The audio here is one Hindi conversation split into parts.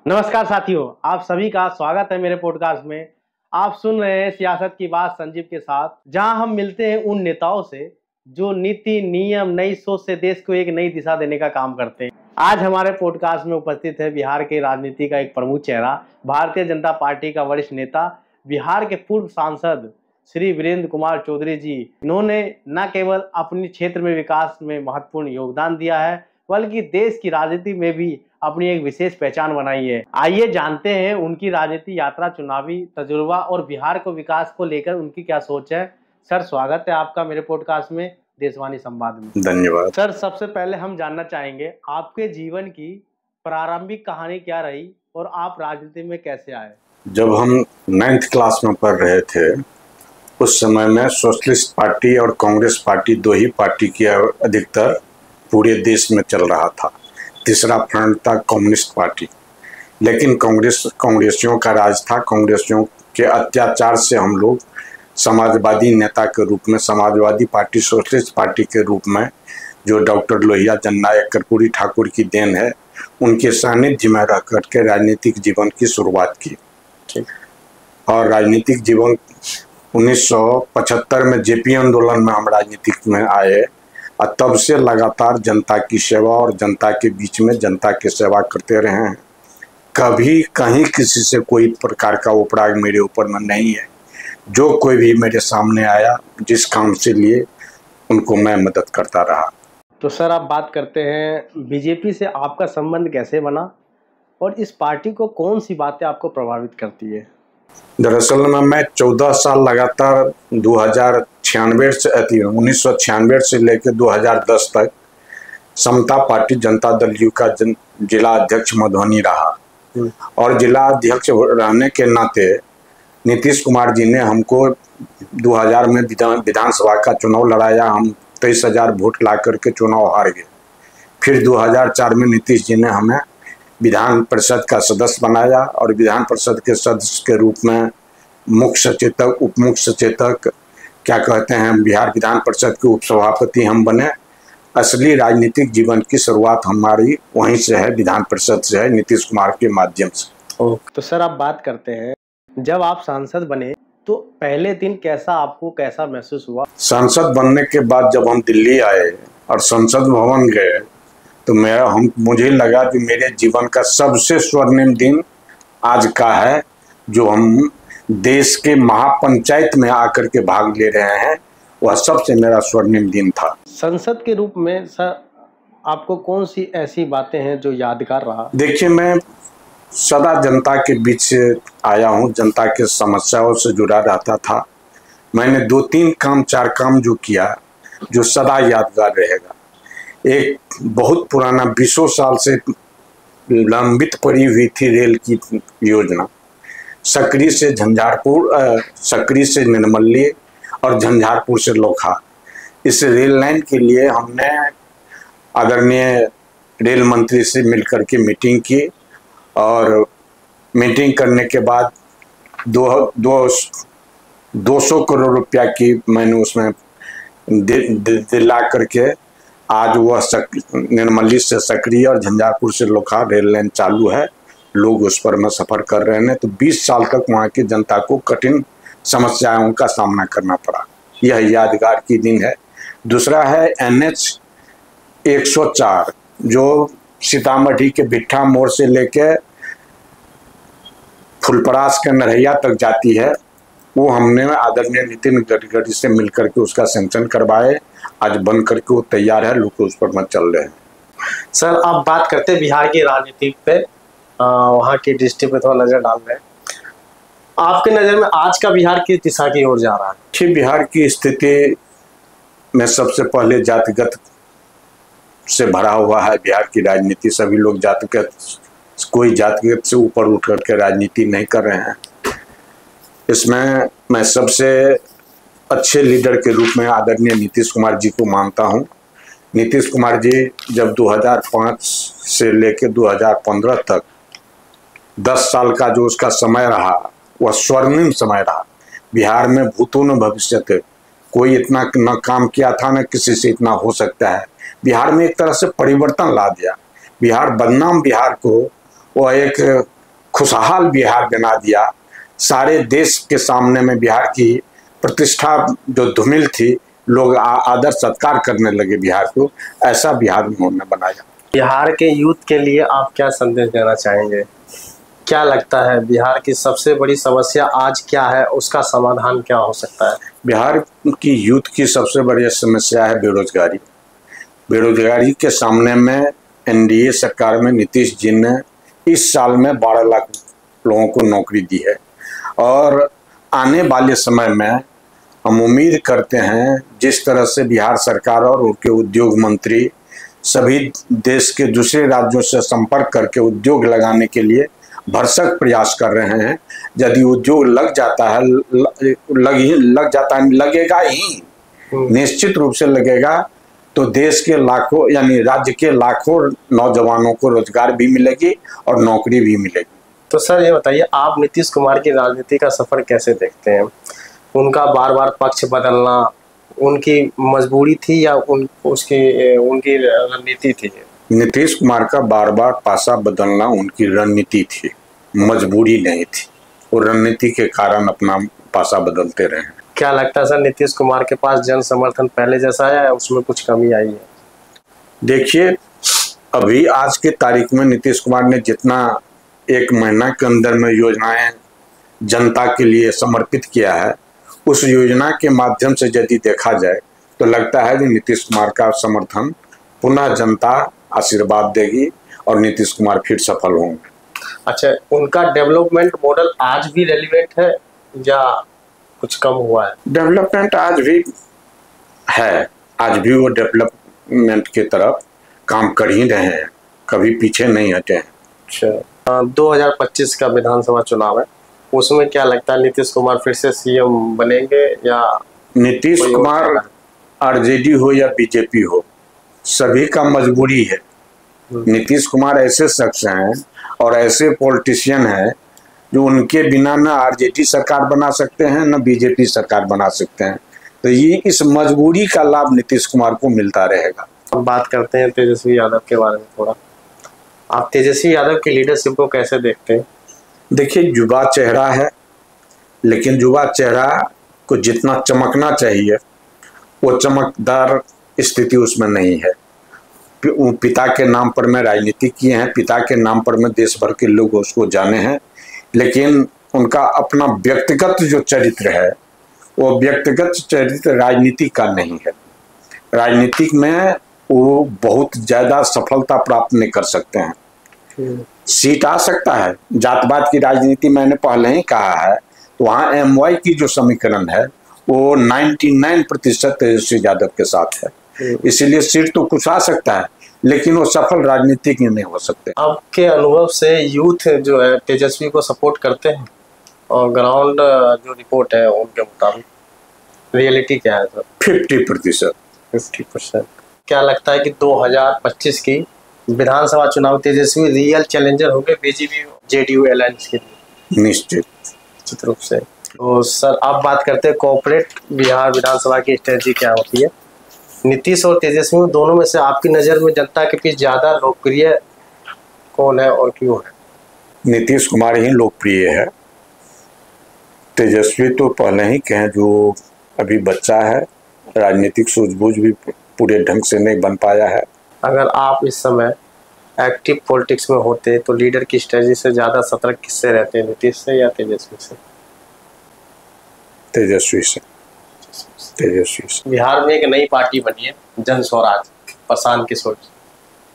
नमस्कार साथियों, आप सभी का स्वागत है मेरे पॉडकास्ट में। आप सुन रहे हैं सियासत की बात संजीव के साथ, जहां हम मिलते हैं उन नेताओं से जो नीति, नियम, नई सोच से देश को एक नई दिशा देने का काम करते हैं। आज हमारे पॉडकास्ट में उपस्थित है बिहार के राजनीति का एक प्रमुख चेहरा, भारतीय जनता पार्टी का वरिष्ठ नेता, बिहार के पूर्व सांसद श्री वीरेंद्र कुमार चौधरी जी। इन्होंने न केवल अपने क्षेत्र में विकास में महत्वपूर्ण योगदान दिया है, बल्कि देश की राजनीति में भी अपनी एक विशेष पहचान बनाई है। आइए जानते हैं उनकी राजनीति यात्रा, चुनावी तजुर्बा और बिहार को विकास को लेकर उनकी क्या सोच है। सर, स्वागत है आपका मेरे पॉडकास्ट में, देशवाणी संवाद में। धन्यवाद सर, सबसे पहले हम जानना चाहेंगे आपके जीवन की प्रारंभिक कहानी क्या रही और आप राजनीति में कैसे आए। जब हम 9th क्लास में पढ़ रहे थे उस समय में सोशलिस्ट पार्टी और कांग्रेस पार्टी, दो ही पार्टी की अधिकतर पूरे देश में चल रहा था। तीसरा फ्रंट था कम्युनिस्ट पार्टी, लेकिन कांग्रेसियों का राज था। कांग्रेसियों के अत्याचार से हम लोग समाजवादी नेता के रूप में, समाजवादी पार्टी, सोशलिस्ट पार्टी के रूप में, जो डॉक्टर लोहिया जननायक कर्पूरी ठाकुर की देन है, उनके सानिध्य में रह करके राजनीतिक जीवन की शुरुआत की। और राजनीतिक जीवन 1975 में जेपी आंदोलन में हम राजनीतिक में आए और तब से लगातार जनता की सेवा और जनता के बीच में जनता की सेवा करते रहे हैं। कभी कहीं किसी से कोई प्रकार का उपराग मेरे ऊपर में नहीं है। जो कोई भी मेरे सामने आया, जिस काम से लिए, उनको मैं मदद करता रहा। तो सर, आप बात करते हैं बीजेपी से आपका संबंध कैसे बना और इस पार्टी को कौन सी बातें आपको प्रभावित करती है। दरअसल में मैं 14 साल लगातार 1996 से लेकर 2010 तक समता पार्टी जनता दल यू का जिला अध्यक्ष मधुबनी रहा। और जिला अध्यक्ष रहने के नाते नीतीश कुमार जी ने हमको 2000 में विधानसभा का चुनाव लड़ाया। हम 23,000 वोट ला करके चुनाव हार गए। फिर 2004 में नीतीश जी ने हमें विधान परिषद का सदस्य बनाया और विधान परिषद के सदस्य के रूप में मुख्य सचेतक, उप मुख्य सचेतक, क्या कहते हैं, बिहार विधान परिषद के उपसभापति हम बने। असली राजनीतिक जीवन की शुरुआत हमारी वहीं से है, विधान परिषद से है, नीतीश कुमार के माध्यम से। तो सर, आप बात करते हैं, जब आप सांसद बने तो पहले दिन आपको कैसा महसूस हुआ। सांसद बनने के बाद जब हम दिल्ली आए और संसद भवन गए तो मुझे लगा कि मेरे जीवन का सबसे स्वर्णिम दिन आज का है, जो हम देश के महापंचायत में आकर के भाग ले रहे हैं। वह सबसे मेरा स्वर्णिम दिन था। संसद के रूप में सर, आपको कौन सी ऐसी बातें हैं जो यादगार रहा। देखिए, मैं सदा जनता के बीच से आया हूँ, जनता के समस्याओं से जुड़ा रहता था। मैंने 2-3 काम, 4 काम जो किया, जो सदा यादगार रहेगा। एक बहुत पुराना 20 साल से लंबित पड़ी हुई थी रेल की योजना, सकरी से झंझारपुर, सकरी से निर्मली और झंझारपुर से लोखा। इस रेल लाइन के लिए हमने आदरणीय रेल मंत्री से मिलकर के मीटिंग की और मीटिंग करने के बाद 200 करोड़ रुपया की मैंने उसमें दिला करके आज वह निर्मली से सकरी और झंझारपुर से लोखा रेल लाइन चालू है। लोग उस पर में सफ़र कर रहे हैं। तो 20 साल तक वहाँ की जनता को कठिन समस्याओं का सामना करना पड़ा। यह यादगार की दिन है। दूसरा है NH 104, जो सीतामढ़ी के बिट्ठा मोड़ से लेके फुलपरास के नरैया तक जाती है। वो हमने आदरणीय नितिन गडकरी से मिलकर के उसका सैंक्शन करवाए। आज बन करके वो तैयार है, लोग उस पर मत चल रहे हैं। सर, आप बात करते हैं बिहार की राजनीति पे, वहाँ की डिस्ट्रिक्ट पे थोड़ा नजर डाल रहे हैं। आपके नज़र में आज का बिहार किस दिशा की ओर जा रहा है। ठीक, बिहार की स्थिति में सबसे पहले जातिगत से भरा हुआ है बिहार की राजनीति। सभी लोग जातिगत, कोई जातिगत से ऊपर उठ करके राजनीति नहीं कर रहे हैं। इसमें मैं सबसे अच्छे लीडर के रूप में आदरणीय नीतीश कुमार जी को मानता हूं। नीतीश कुमार जी जब 2005 से लेकर 2015 तक 10 साल का जो उसका समय रहा, वह स्वर्णिम समय रहा। बिहार में भूतो न भविष्यते, कोई इतना न काम किया था न किसी से इतना हो सकता है। बिहार में एक तरह से परिवर्तन ला दिया। बिहार बदनाम बिहार को वह एक खुशहाल बिहार बना दिया। सारे देश के सामने में बिहार की प्रतिष्ठा जो धूमिल थी, लोग आदर सत्कार करने लगे बिहार को, ऐसा बिहार उन्होंने बनाया। बिहार के यूथ के लिए आप क्या संदेश देना चाहेंगे? क्या लगता है बिहार की सबसे बड़ी समस्या आज क्या है, उसका समाधान क्या हो सकता है? बिहार की यूथ की सबसे बड़ी समस्या है बेरोजगारी। बेरोजगारी के सामने में एनडीए सरकार में नीतीश जी ने इस साल में 12 लाख लोगों को नौकरी दी है, और आने वाले समय में हम उम्मीद करते हैं जिस तरह से बिहार सरकार और उनके उद्योग मंत्री सभी देश के दूसरे राज्यों से संपर्क करके उद्योग लगाने के लिए भरसक प्रयास कर रहे हैं। यदि उद्योग लग जाता है, लगेगा ही, निश्चित रूप से लगेगा, तो देश के लाखों यानी राज्य के लाखों नौजवानों को रोजगार भी मिलेगी और नौकरी भी मिलेगी। तो सर ये बताइए, आप नीतीश कुमार की राजनीति का सफर कैसे देखते हैं? उनका बार बार पक्ष बदलना उनकी मजबूरी थी या उनकी रणनीति थी? नीतीश कुमार का बार बार पासा बदलना उनकी रणनीति थी, मजबूरी नहीं थी। वो रणनीति के कारण अपना पासा बदलते रहे। क्या लगता है सर, नीतीश कुमार के पास जन समर्थन पहले जैसा है या उसमें कुछ कमी आई है? देखिए, अभी आज की तारीख में नीतीश कुमार ने जितना 1 महीना के अंदर में योजनाएं जनता के लिए समर्पित किया है, उस योजना के माध्यम से यदि देखा जाए तो लगता है कि नीतीश कुमार का समर्थन पुनः जनता आशीर्वाद देगी और नीतीश कुमार फिर सफल होंगे। अच्छा, उनका डेवलपमेंट मॉडल आज भी रेलिवेंट है या कुछ कम हुआ है? डेवलपमेंट आज भी है, आज भी वो डेवलपमेंट की तरफ काम कर ही रहे हैं, कभी पीछे नहीं हटे हैं। अच्छा, 2025 का विधानसभा चुनाव है, उसमें क्या लगता है नीतीश कुमार फिर से सीएम बनेंगे या? नीतीश कुमार आरजेडी हो या बीजेपी हो, सभी का मजबूरी है। नीतीश कुमार ऐसे शख्स हैं और ऐसे पॉलिटिशियन हैं जो उनके बिना न आरजेडी सरकार बना सकते हैं न बीजेपी सरकार बना सकते हैं। तो ये इस मजबूरी का लाभ नीतीश कुमार को मिलता रहेगा। अब बात करते हैं तेजस्वी यादव के बारे में थोड़ा। आप तेजस्वी यादव की लीडरशिप को कैसे देखते हैं? देखिए, युवा चेहरा है, लेकिन युवा चेहरा को जितना चमकना चाहिए वो चमकदार स्थिति उसमें नहीं है। पिता के नाम पर में राजनीति किए हैं, पिता के नाम पर में देश भर के लोग उसको जाने हैं, लेकिन उनका अपना व्यक्तिगत जो चरित्र है वो व्यक्तिगत चरित्र राजनीति का नहीं है। राजनीतिक में वो बहुत ज़्यादा सफलता प्राप्त नहीं कर सकते हैं। सीट आ सकता है, जातपात की राजनीति मैंने पहले ही कहा है, तो वहाँ एमवाई की जो समीकरण है वो 99% तेजस्वी यादव के साथ है। इसीलिए सीट तो कुछ आ सकता है, लेकिन वो सफल राजनीतिक नहीं हो सकते। आपके अनुभव से यूथ जो है तेजस्वी को सपोर्ट करते हैं, और ग्राउंड जो रिपोर्ट है उनके मुताबिक रियलिटी क्या है सर? 50%। 50%। क्या लगता है कि 2025 की विधानसभा चुनाव तेजस्वी रियल चैलेंजर होंगे बीजेपी जेडीयू अलायंस के लिए? निश्चित रूप से। तो सर आप बात करते हैं कॉर्पोरेट बिहार विधानसभा की स्ट्रेटजी क्या होती है? नीतीश और तेजस्वी दोनों में से आपकी नज़र में जनता के बीच ज़्यादा लोकप्रिय कौन है और क्यों है? नीतीश कुमार ही लोकप्रिय है। तेजस्वी तो पहले ही कहें जो अभी बच्चा है, राजनीतिक सूझबूझ भी पूरे ढंग से नहीं बन पाया है। अगर आप इस समय एक्टिव पॉलिटिक्स में होते तो लीडर की स्ट्रेटजी से ज़्यादा सतर्क किससे रहते, नीतीश से या तेजस्वी से? तेजस्वी से। तेजस्वी से। बिहार में एक नई पार्टी बनी है जन स्वराज, प्रशांत किशोर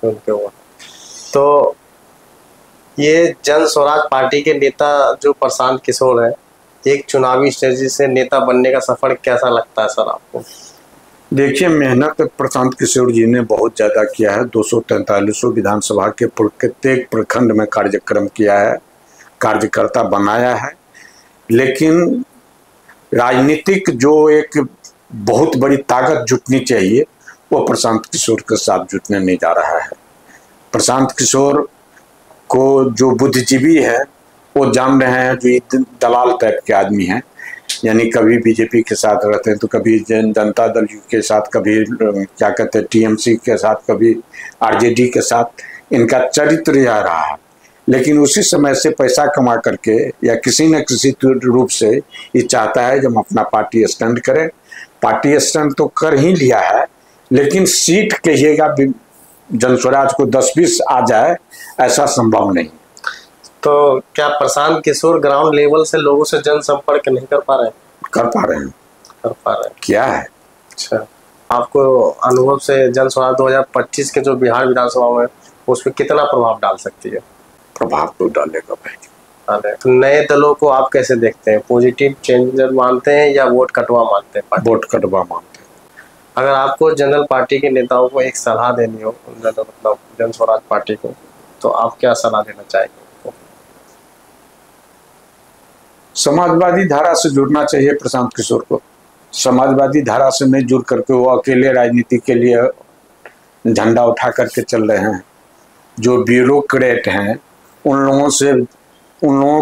उनके ऊपर, तो ये जन स्वराज पार्टी के नेता जो प्रशांत किशोर है, एक चुनावी स्ट्रेटजी से नेता बनने का सफर कैसा लगता है सर आपको? देखिए, मेहनत प्रशांत किशोर जी ने बहुत ज़्यादा किया है। 243 विधानसभा के प्रत्येक प्रखंड में कार्यक्रम किया है, कार्यकर्ता बनाया है, लेकिन राजनीतिक जो एक बहुत बड़ी ताकत जुटनी चाहिए वो प्रशांत किशोर के साथ जुटने नहीं जा रहा है। प्रशांत किशोर को जो बुद्धिजीवी है वो जान रहे हैं, जो दलाल टाइप के आदमी हैं, यानी कभी बीजेपी के साथ रहते हैं तो कभी जनता दल के साथ, कभी क्या कहते हैं टीएमसी के साथ, कभी आरजेडी के साथ। इनका चरित्र यह रहा है, लेकिन उसी समय से पैसा कमा करके या किसी न किसी रूप से ये चाहता है जब हम अपना पार्टी स्टैंड करें। पार्टी स्टैंड तो कर ही लिया है, लेकिन सीट कहिएगा जनस्वराज को 10-20 आ जाए, ऐसा संभव नहीं। तो क्या प्रशांत किशोर ग्राउंड लेवल से लोगों से जनसंपर्क नहीं कर पा रहे हैं? कर पा रहे हैं। कर पा रहे हैं, क्या है? अच्छा, आपको अनुभव से जनस्वराज 2025 के जो बिहार विधानसभा में उस पर कितना प्रभाव डाल सकती है? प्रभाव तो डालेगा भाई। तो नए दलों को आप कैसे देखते हैं? पॉजिटिव चेंजर मानते हैं या वोट कटवा मानते हैं? वोट कटवा मानते हैं। अगर आपको जनरल पार्टी के नेताओं को एक सलाह देनी हो, मतलब जनस्वराज पार्टी को, तो आप क्या सलाह देना चाहेंगे? समाजवादी धारा से जुड़ना चाहिए प्रशांत किशोर को। समाजवादी धारा से नहीं जुड़ करके वो अकेले राजनीति के लिए झंडा उठा करके चल रहे हैं। जो ब्यूरोक्रेट हैं उन लोगों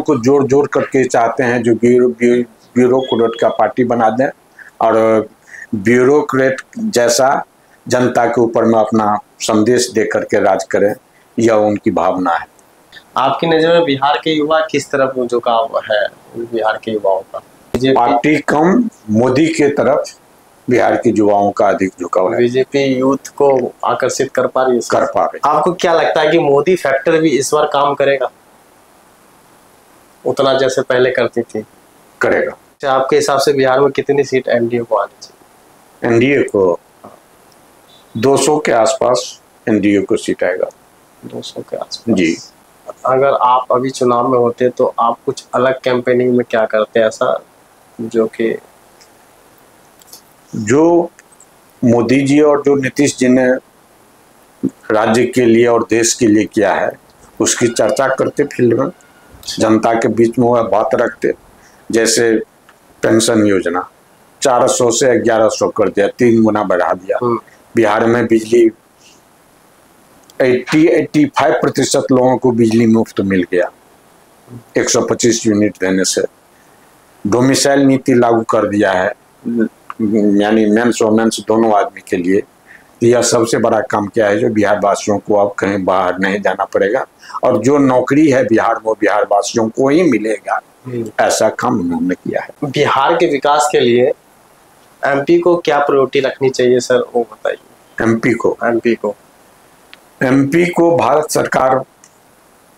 को जोड़ जोड़ करके चाहते हैं जो ब्यूरोक्रेट का पार्टी बना दें और ब्यूरोक्रेट जैसा जनता के ऊपर में अपना संदेश दे करके राज करें, यह उनकी भावना है। आपकी नजर में बिहार के युवा किस तरफ झुकाव है? बिहार के युवाओं का पार्टी कम मोदी के तरफ बिहार के युवाओं का अधिक झुकाव है। बीजेपी यूथ को आकर्षित कर पा रही है? कर पा रही। आपको क्या लगता है कि मोदी फैक्टर भी इस बार काम करेगा उतना जैसे पहले करती थी? करेगा। अच्छा, आपके हिसाब से बिहार में कितनी सीट एनडीए को आनी चाहिए? एनडीए को 200 के आसपास एनडीए को सीट आएगा। 200 के आसपास जी। अगर आप अभी चुनाव में होते तो आप कुछ अलग कैंपेनिंग में क्या करते, ऐसा जो मोदी जी और जो नीतीश जी ने राज्य के लिए और देश के लिए किया है उसकी चर्चा करते फील्ड में, जनता के बीच में वह बात रखते। जैसे पेंशन योजना 400 से 1100 कर दिया, 3 गुना बढ़ा दिया। बिहार में बिजली 85% लोगों को बिजली मुफ्त मिल गया 125 यूनिट देने से। डोमिसाइल नीति लागू कर दिया है, यानी मेंस वोमेंस दोनों आदमी के लिए। यह सबसे बड़ा काम क्या है जो बिहार वासियों को अब कहीं बाहर नहीं जाना पड़ेगा और जो नौकरी है बिहार वो बिहार वासियों को ही मिलेगा, ऐसा काम उन्होंने किया है। बिहार के विकास के लिए एमपी को क्या प्रायोरिटी रखनी चाहिए सर, वो बताइए। एमपी को भारत सरकार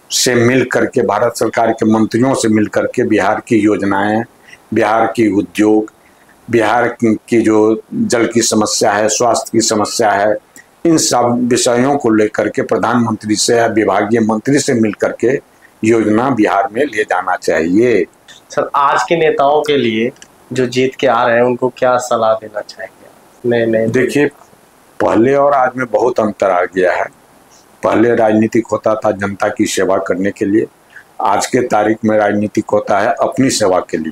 से मिल करके, भारत सरकार के मंत्रियों से मिल करके बिहार की योजनाएं, बिहार की उद्योग, बिहार की जो जल की समस्या है, स्वास्थ्य की समस्या है, इन सब विषयों को लेकर के प्रधानमंत्री से या विभागीय मंत्री से मिल करके योजना बिहार में ले जाना चाहिए। सर, आज के नेताओं के लिए जो जीत के आ रहे हैं उनको क्या सलाह देना चाहेंगे? नहीं देखिए, पहले और आज में बहुत अंतर आ गया है। पहले राजनीतिक होता था जनता की सेवा करने के लिए, आज के तारीख में राजनीतिक होता है अपनी सेवा के लिए।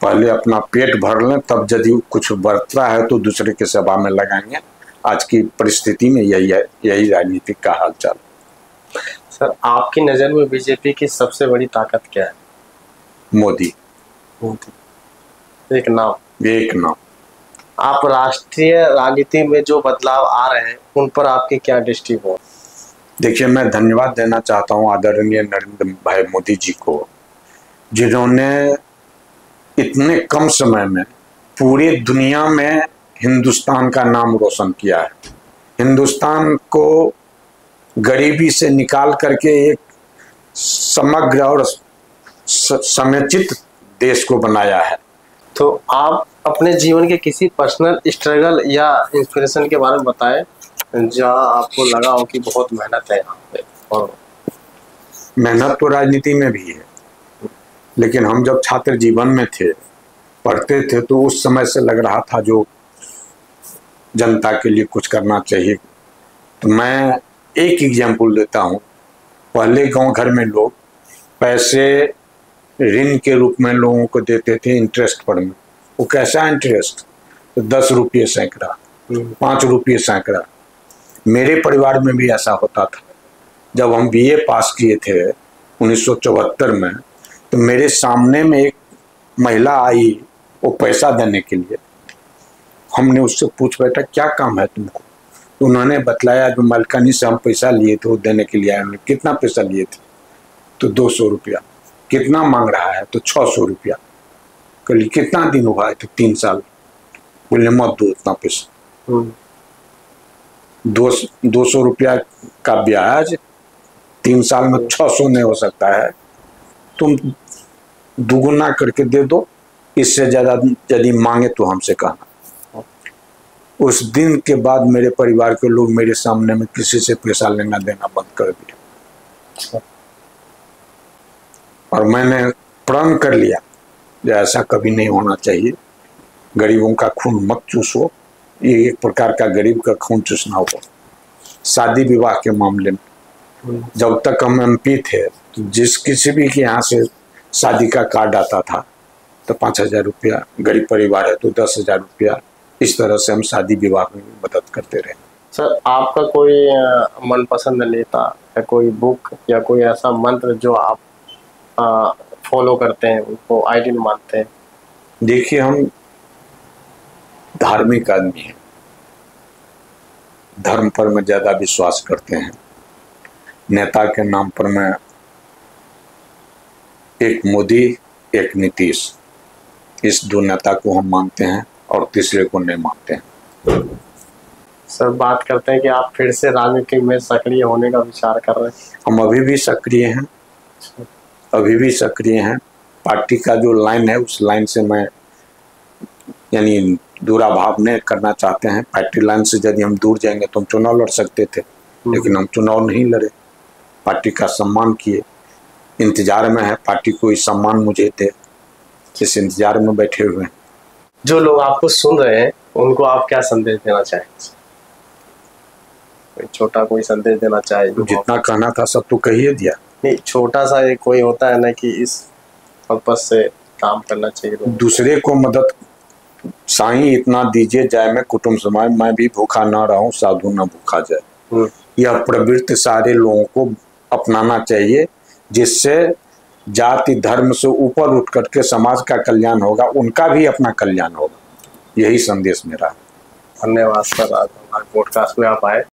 पहले अपना पेट भर लें, तब यदि कुछ बरतरा है तो दूसरे के सेवा में लगाएंगे। आज की परिस्थिति में यही राजनीतिक का हालचाल। सर, आपकी नजर में बीजेपी की सबसे बड़ी ताकत क्या है? मोदी। एक नाम। आप राष्ट्रीय राजनीति में जो बदलाव आ रहे हैं उन पर आपकी क्या दृष्टि हो? देखिए, मैं धन्यवाद देना चाहता हूं आदरणीय नरेंद्र भाई मोदी जी को, जिन्होंने इतने कम समय में पूरी दुनिया में हिंदुस्तान का नाम रोशन किया है। हिंदुस्तान को गरीबी से निकाल करके एक समग्र और समेकित देश को बनाया है। तो आप अपने जीवन के किसी पर्सनल स्ट्रगल या इंस्पिरेशन के बारे में बताएं जहां आपको लगा हो कि बहुत मेहनत है यहाँ पे। और मेहनत तो राजनीति में भी है, लेकिन हम जब छात्र जीवन में थे, पढ़ते थे, तो उस समय से लग रहा था जो जनता के लिए कुछ करना चाहिए। तो मैं एक एग्जाम्पल देता हूँ। पहले गांव घर में लोग पैसे ऋण के रूप में लोगों को देते थे इंटरेस्ट पर में। वो कैसा इंटरेस्ट? तो 10 रुपये सैकड़ा, 5 रुपये सैकड़ा। मेरे परिवार में भी ऐसा होता था। जब हम बीए पास किए थे 1974 में, तो मेरे सामने में एक महिला आई वो पैसा देने के लिए। हमने उससे पूछ बैठा क्या काम है तुमको? तो उन्होंने बतलाया जो मालकानी से हम पैसा लिए थे वो देने के लिए आए। कितना पैसा लिए थे? तो 200 रुपया। कितना मांग रहा है? तो 600 रुपया। कल कितना दिन हुआ है? तो 3 साल। बोले मत दो उतना पैसा। 200 रुपया का ब्याज 3 साल में 600 नहीं हो सकता है। तुम दुगुना करके दे दो, इससे ज्यादा यदि मांगे तो हमसे कहना। उस दिन के बाद मेरे परिवार के लोग मेरे सामने में किसी से पैसा लेना देना बंद कर दिया। और मैंने प्रण कर लिया कि ऐसा कभी नहीं होना चाहिए। गरीबों का खून मत चूसो, ये एक प्रकार का गरीब का खून चूसना हो। शादी विवाह के मामले में जब तक हम MP थे तो जिस किसी भी के यहाँ से शादी का कार्ड आता था तो 5000 रुपया, गरीब परिवार है तो 10,000 रुपया, इस तरह से हम शादी विवाह में मदद करते रहे। सर, आपका कोई मनपसंद नेता या कोई बुक या कोई ऐसा मंत्र जो आप फॉलो करते हैं, उनको आइडियल मानते हैं? देखिए, हम धार्मिक आदमी हैं, धर्म पर मैं ज्यादा विश्वास करते हैं। नेता के नाम पर मैं एक मोदी, एक नीतीश, इस 2 नेता को हम मानते हैं और तीसरे को नहीं मानते हैं। सर, बात करते हैं कि आप फिर से राजनीति में सक्रिय होने का विचार कर रहे हैं? हम अभी भी सक्रिय हैं, अभी भी सक्रिय हैं। पार्टी का जो लाइन है उस लाइन से मैं यानी दूराभाव नहीं करना चाहते हैं। पार्टी लाइन से यदि हम दूर जाएंगे तो हम चुनाव लड़ सकते थे, लेकिन हम चुनाव नहीं लड़े, पार्टी का सम्मान किए। इंतजार में है पार्टी कोई सम्मान मुझे दे, इस इंतजार में बैठे हुए हैं। जो लोग आपको सुन रहे हैं उनको आप क्या संदेश देना चाहेंगे? छोटा कोई संदेश देना चाहे? जितना कहना था सब तो कहिए दिया। नहीं, छोटा सा एक कोई होता है ना कि इस पर्पस से काम करना चाहिए। दूसरे को मदद, साईं इतना दीजिए जाय में कुटुंब समाज, मैं भी भूखा ना रहूं साधु ना भूखा जाए। यह प्रवृत्ति सारे लोगों को अपनाना चाहिए, जिससे जाति धर्म से ऊपर उठ करके समाज का कल्याण होगा, उनका भी अपना कल्याण होगा। यही संदेश मेरा है। धन्यवाद सर, आज हमारे पॉडकास्ट में आप आए।